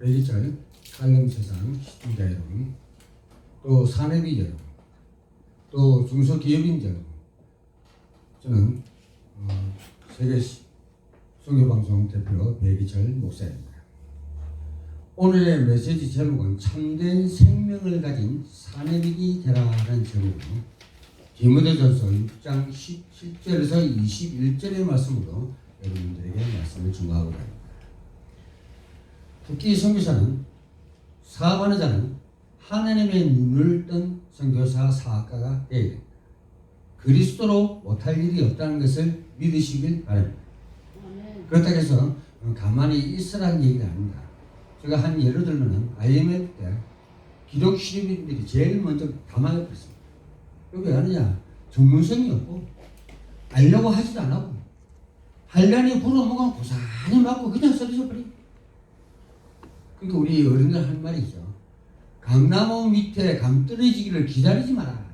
배기철, 칼럼세상 시청자 여러분, 또 사내비 여러분, 또 중소기업인 여러분, 저는 세계 선교방송 대표 배기철 목사입니다. 오늘의 메시지 제목은 참된 생명을 가진 사내비이 되라라는 제목으로 디모데전서 6장 17절에서 21절의 말씀으로 여러분들에게 말씀을 증거하고자 합니다. 특히 선교사는 사업하는 자는 하나님의 눈을 뜬 선교사 사학가가 되어야 됩니다. 그리스도로 못할 일이 없다는 것을 믿으시길 바랍니다. 그렇다고 해서 가만히 있으라는 얘기가 아닙니다. 제가 한 예를 들면 IMF 때 기독 신입인들이 제일 먼저 다 망해버렸습니다. 왜 하느냐? 전문성이 없고 알려고 하지도 안 하고 한란이 불어먹으면 고사리 맞고 그냥 쓰러져 버리고. 그러니까 우리 어른들 할 말이 있죠. 감나무 밑에 감 떨어지기를 기다리지 마라.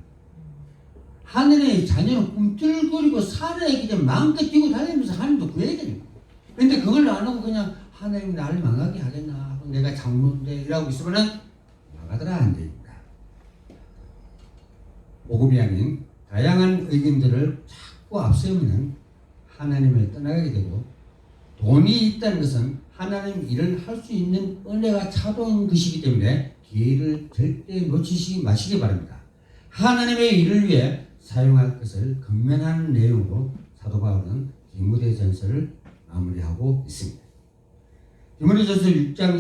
하늘의 자녀는 꿈틀거리고 살아야기 때문에 마음껏 뛰고 달리면서 하나님도 구해야 됩니다. 그런데 그걸 안 하고 그냥 하나님 나를 망하게 하겠나, 내가 장로인데 이러고 있으면 망하더라 안 됩니다. 복음이 아닌 다양한 의견들을 자꾸 앞세우면 하나님을 떠나게 되고, 돈이 있다는 것은 하나님 일을 할 수 있는 은혜가 차도한 것이기 때문에 기회를 절대 놓치지 마시기 바랍니다. 하나님의 일을 위해 사용할 것을 권면하는 내용으로 사도 바울은 디모데전서를 마무리하고 있습니다. 디모데전서 6장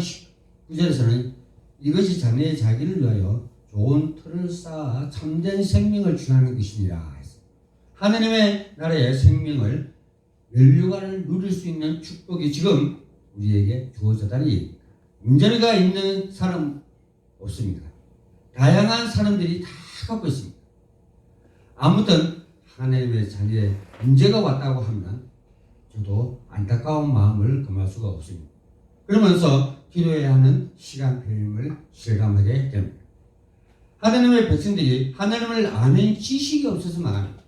19절에서는 이것이 자네의 자기를 위하여 좋은 틀을 쌓아 참된 생명을 주하는 것이니라 했습니다. 하나님의 나라의 생명을 멸류관을 누릴 수 있는 축복이 지금 우리에게 주어졌다는 얘기입니다. 문제가 있는 사람 없습니다. 다양한 사람들이 다 갖고 있습니다. 아무튼 하나님의 자녀의 문제가 왔다고 하면 저도 안타까운 마음을 금할 수가 없습니다. 그러면서 기도해야 하는 시간표임을 실감하게 됩니다. 하나님의 백성들이 하나님을 아는 지식이 없어서 망합니다.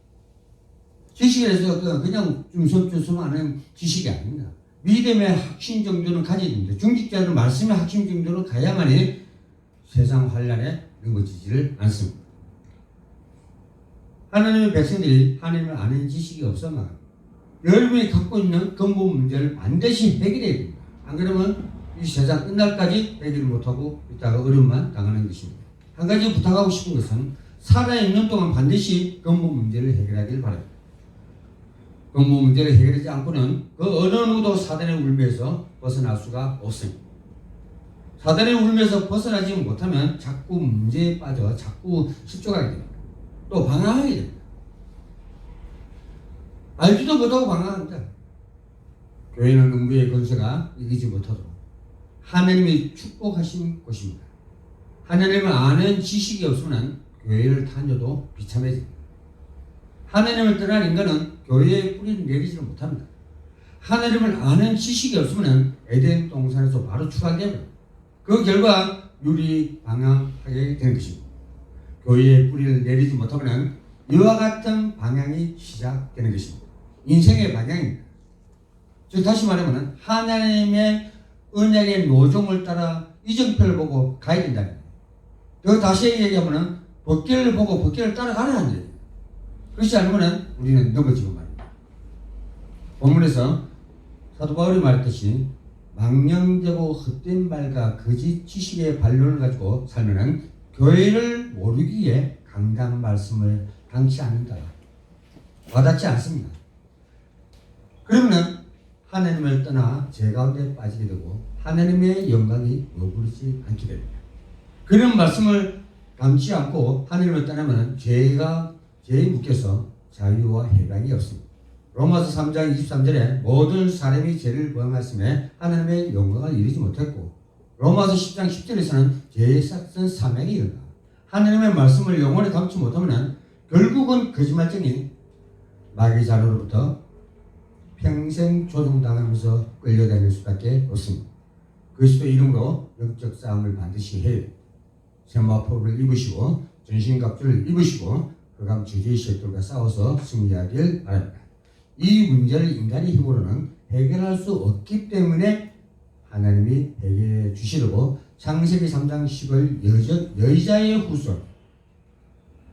지식에서 그냥 줌섬 하는 지식이 아닙니다. 믿음의 확신 정도는 가져야 됩니다. 중직자는 말씀의 확신 정도는 가야만이 세상 환란에 넘어지지를 않습니다. 하나님의 백성들이 하나님을 아는 지식이 없어 망합니다. 여러분이 갖고 있는 근본 문제를 반드시 해결해야 됩니다. 안 그러면 이 세상 끝날까지 해결 못하고 있다가 어려움만 당하는 것입니다. 한 가지 부탁하고 싶은 것은 살아있는 동안 반드시 근본 문제를 해결하길 바랍니다. 근본 문제를 해결하지 않고는 그 어느 누구도 사단의 울매에서 벗어날 수가 없습니다. 사단의 울매에서 벗어나지 못하면 자꾸 문제에 빠져 자꾸 실족하게 됩니다. 또 방황하게 됩니다. 알지도 못하고 방황합니다. 교회는 음부의 권세가 이기지 못하도록 하나님이 축복하신 곳입니다. 하나님을 아는 지식이 없으면 교회를 다녀도 비참해집니다. 하나님을 떠난 인간은 교회의 뿌리를 내리지를 못합니다. 하나님을 아는 지식이 없으면 에덴 동산에서 바로 추락됩니다. 그 결과 유리방향하게 되는 것입니다. 교회의 뿌리를 내리지 못하면 이와 같은 방향이 시작되는 것입니다. 인생의 방향입니다. 즉 다시 말하면 하나님의 언약의 노종을 따라 이정표를 보고 가야 된다는 거예요. 다시 얘기하면 법궤를 보고 법궤를 따라가라는 거예요. 그렇지 않으면 우리는 넘어지고 말입니다. 본문에서 사도 바울이 말했듯이 망령되고 헛된 말과 거짓 지식의 반론을 가지고 살면 교회를 모르기에 강단 말씀을 당치 않는다. 와닿지 않습니다. 그러면 하나님을 떠나 죄 가운데 빠지게 되고 하나님의 영광이 머무르지 않게 됩니다. 그런 말씀을 담지 않고 하나님을 떠나면 죄에 묶여서 자유와 해방이 없습니다. 로마서 3장 23절에 모든 사람이 죄를 범하였음에 하나님의 영광을 이루지 못했고, 로마서 10장 10절에서는 죄의 싹은 사명이 일어나 하나님의 말씀을 영원히 담지 못하면 결국은 거짓말쟁이 마귀 자로로부터 평생 조종당하면서 끌려다닐 수밖에 없습니다. 그리스도 이름으로 영적 싸움을 반드시 해야 됩니다. 세마포를 입으시고 전신갑주를 입으시고 그감 주제의 셋들과 싸워서 승리하길 바랍니다. 이 문제를 인간의 힘으로는 해결할 수 없기 때문에 하나님이 해결해 주시려고 창세기 3장 10을 여자의 후손,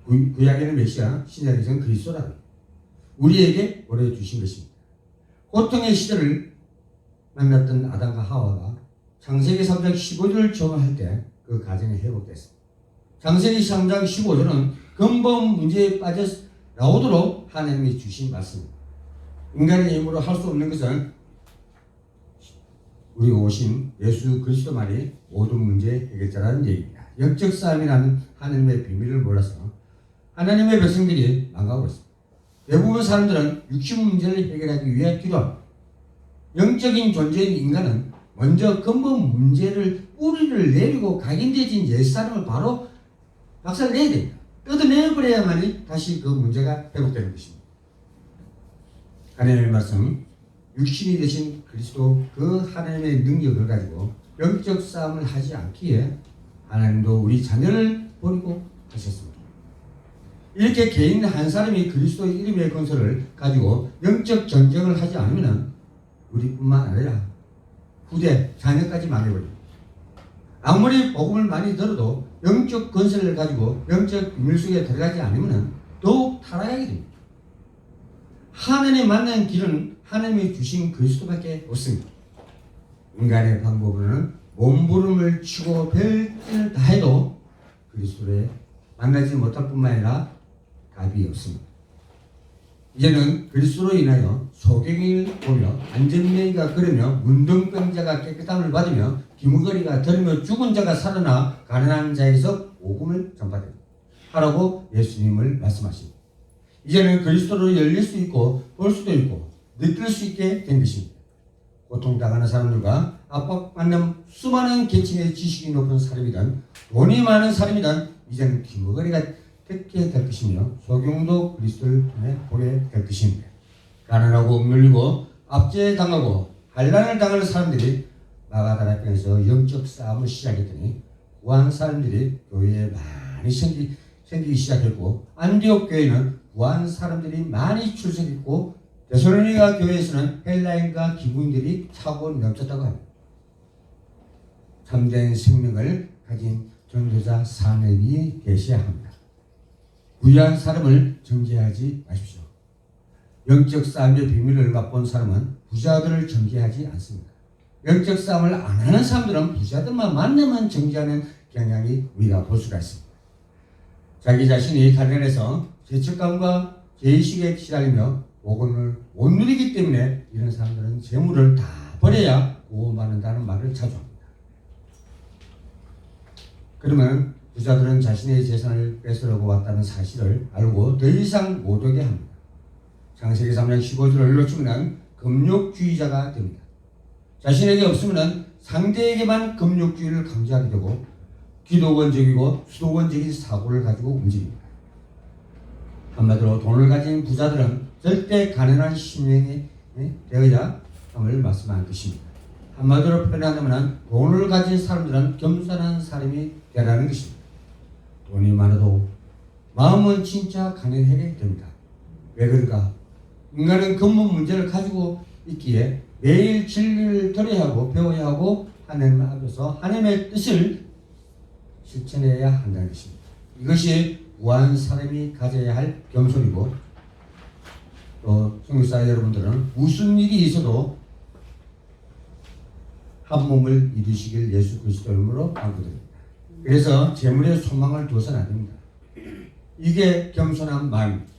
구약에는 메시아, 신약에서는 그리스도라 우리에게 보내주신 것입니다. 고통의 시절을 만났던 아담과 하와가 창세기 3장 15절을 적용할 때 그 가정이 회복됐습니다. 창세기 3장 15절은 근본 문제에 빠져 나오도록 하나님이 주신 말씀입니다. 인간의 힘으로 할 수 없는 것은 우리 오신 예수 그리스도만이 모든 문제 해결자라는 얘기입니다. 영적 싸움이라는 하나님의 비밀을 몰라서 하나님의 백성들이 망가고 있습니다. 대부분 사람들은 육신 문제를 해결하기 위해 기도합니다. 영적인 존재인 인간은 먼저 근본 문제를 뿌리를 내리고 각인되어진 옛사람을 바로 박살내야 됩니다. 뜯어내버려야만이 다시 그 문제가 회복되는 것입니다. 하나님의 말씀, 육신이 되신 그리스도 그 하나님의 능력을 가지고 영적 싸움을 하지 않기에 하나님도 우리 자녀를 버리고 하셨습니다. 이렇게 개인 한 사람이 그리스도의 이름의 건설을 가지고 영적 전쟁을 하지 않으면 우리뿐만 아니라 후대, 자녀까지 망해버립니다. 아무리 복음을 많이 들어도 영적 건설을 가지고 영적 비밀 속에 들어가지 않으면 더욱 타락하게 됩니다. 하나님 만난 길은 하나님이 주신 그리스도밖에 없습니다. 인간의 방법으로는 몸부림을 치고 별짓을 다 해도 그리스도를 만나지 못할 뿐만 아니라 답이 없습니다. 이제는 그리스도로 인하여 소경을 보며 안전뱅이가 걸으며 문둥병자가 깨끗함을 받으며 기무거리가 들으며 죽은 자가 살아나 가난한 자에게서 복음을 전파됩니다. 하라고 예수님을 말씀하십니다. 이제는 그리스도로 열릴 수 있고 볼 수도 있고 느낄 수 있게 된 것입니다. 고통당하는 사람들과 압박받는 수많은 계층의 지식이 높은 사람이든 돈이 많은 사람이든 이제는 기무거리가 듣게 될 것이며 소경도 그리스도를 통해 보게 될 것입니다. 가난하고 억눌리고 압제당하고 환난을 당하는 사람들이 마가다라편에서 영적 싸움을 시작했더니 구한 사람들이 교회에 많이 생기기 시작했고 안디옥 교회는 구한 사람들이 많이 출석했고 데살로니가 교회에서는 헬라인과 기구인들이 차고 넘쳤다고 합니다. 참된 생명을 가진 전도자 사내비 계셔야 합니다. 부유한 사람을 정죄하지 마십시오. 영적 싸움의 비밀을 맛본 사람은 부자들을 정죄하지 않습니다. 영적 싸움을 안 하는 사람들은 부자들만 만나면 정죄하는 경향이 우리가 볼 수가 있습니다. 자기 자신이 가난해서 죄책감과 죄의식에 시달리며 복음을 못 누리기 때문에 이런 사람들은 재물을 다 버려야 구원받는다는 말을 자주 합니다. 그러면 부자들은 자신의 재산을 뺏으려고 왔다는 사실을 알고 더 이상 못 오게 합니다. 창세기 3장 15절을 놓치면 금욕주의자가 됩니다. 자신에게 없으면 상대에게만 금욕주의를 강조하게 되고 기도원적이고 수도원적인 사고를 가지고 움직입니다. 한마디로 돈을 가진 부자들은 절대 가난한 심령이 되어야 함을 말씀한 것입니다. 한마디로 표현하자면 돈을 가진 사람들은 겸손한 사람이 되라는 것입니다. 돈이 많아도 마음은 진짜 가난하게 됩니다. 왜 그럴까? 인간은 근본 문제를 가지고 있기에 매일 진리를 들어야 하고 배워야 하고 하나님 앞에서 하나님의 뜻을 실천해야 한다는 것입니다. 이것이 무한 사람이 가져야 할 겸손이고 또 성교사 여러분들은 무슨 일이 있어도 한 몸을 이루시길 예수 그리스도 이름으로 간구드립니다. 그래서 재물에 소망을 두어서는 안 됩니다. 이게 겸손한 마음입니다.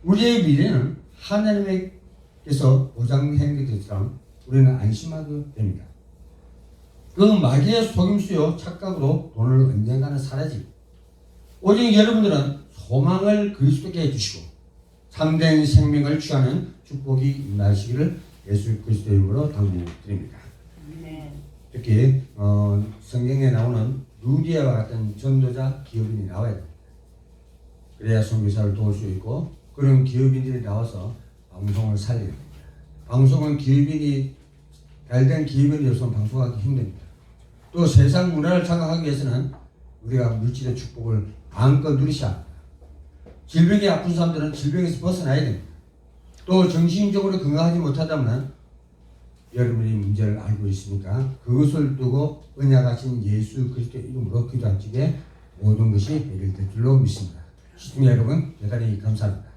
우리의 미래는 하나님께서 보장한 것처럼 우리는 안심하게 됩니다. 그 마귀의 속임수요 착각으로 돈을 언젠가는 사라집니다. 오직 여러분들은 소망을 그리스도께 해주시고 참된 생명을 취하는 축복이 임하시기를 예수 그리스도 이름으로 당부드립니다. 특히 성경에 나오는 루디아와 같은 전도자 기업인이 나와야 됩니다. 그래야 선교사를 도울 수 있고 그런 기업인들이 나와서 방송을 살려야 됩니다. 방송은 기업인이 잘된 기업인이어서 방송하기 힘듭니다. 또 세상 문화를 장악하기 위해서는 우리가 물질의 축복을 마음껏 누리셔야 합니다. 질병이 아픈 사람들은 질병에서 벗어나야 됩니다. 또 정신적으로 건강하지 못하다면 여러분이 문제를 알고 있으니까 그것을 두고 은약하신 예수 그리스도 이름으로 기도할 적에 모든 것이 해결될 줄로 믿습니다. 시청자 여러분 대단히 감사합니다.